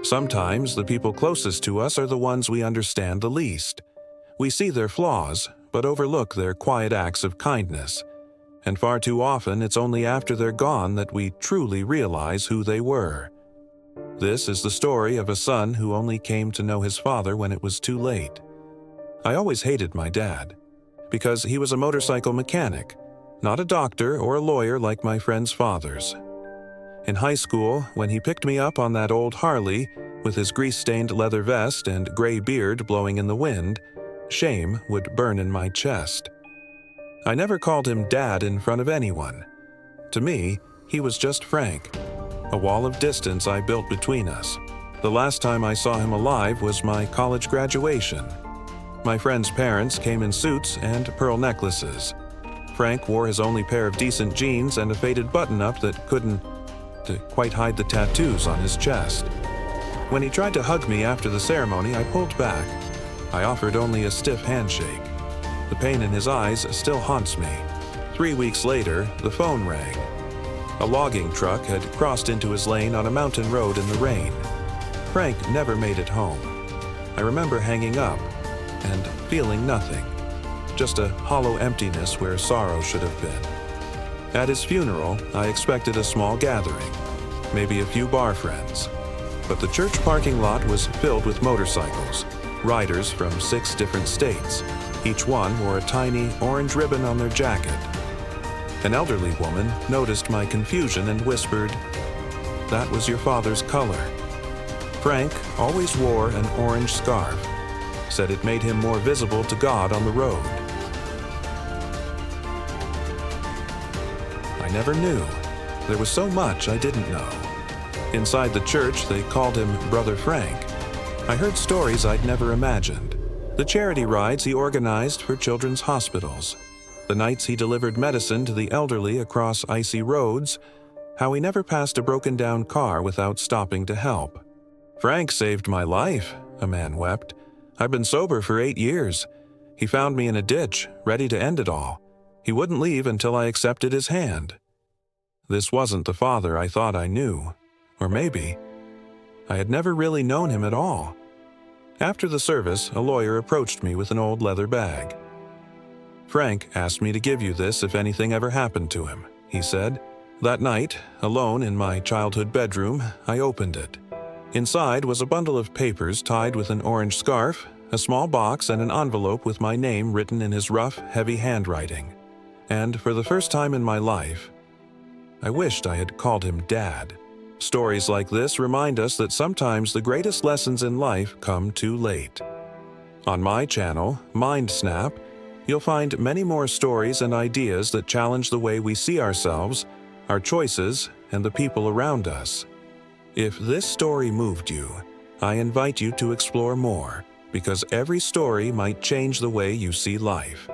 Sometimes the people closest to us are the ones we understand the least. We see their flaws, but overlook their quiet acts of kindness. And far too often, it's only after they're gone that we truly realize who they were. This is the story of a son who only came to know his father when it was too late. I always hated my dad, because he was a motorcycle mechanic, not a doctor or a lawyer like my friends' fathers. In high school, when he picked me up on that old Harley, with his grease-stained leather vest and gray beard blowing in the wind, shame would burn in my chest. I never called him Dad in front of anyone. To me, he was just Frank, a wall of distance I built between us. The last time I saw him alive was my college graduation. My friend's parents came in suits and pearl necklaces. Frank wore his only pair of decent jeans and a faded button-up that couldn't quite hide the tattoos on his chest. When he tried to hug me after the ceremony, I pulled back. I offered only a stiff handshake. The pain in his eyes still haunts me. 3 weeks later, the phone rang. A logging truck had crossed into his lane on a mountain road in the rain. Frank never made it home. I remember hanging up and feeling nothing, just a hollow emptiness where sorrow should have been. At his funeral, I expected a small gathering, maybe a few bar friends. But the church parking lot was filled with motorcycles, riders from 6 different states. Each one wore a tiny orange ribbon on their jacket. An elderly woman noticed my confusion and whispered, "That was your father's color." Frank always wore an orange scarf, said it made him more visible to God on the road. I never knew. There was so much I didn't know. Inside the church, they called him Brother Frank. I heard stories I'd never imagined. The charity rides he organized for children's hospitals. The nights he delivered medicine to the elderly across icy roads. How he never passed a broken-down car without stopping to help. "Frank saved my life," a man wept. "I've been sober for 8 years. He found me in a ditch, ready to end it all. He wouldn't leave until I accepted his hand." This wasn't the father I thought I knew. Or maybe I had never really known him at all. After the service, a lawyer approached me with an old leather bag. "Frank asked me to give you this if anything ever happened to him," he said. That night, alone in my childhood bedroom, I opened it. Inside was a bundle of papers tied with an orange scarf, a small box, and an envelope with my name written in his rough, heavy handwriting. And for the first time in my life, I wished I had called him Dad. Stories like this remind us that sometimes the greatest lessons in life come too late. On my channel, MindSnap, you'll find many more stories and ideas that challenge the way we see ourselves, our choices, and the people around us. If this story moved you, I invite you to explore more, because every story might change the way you see life.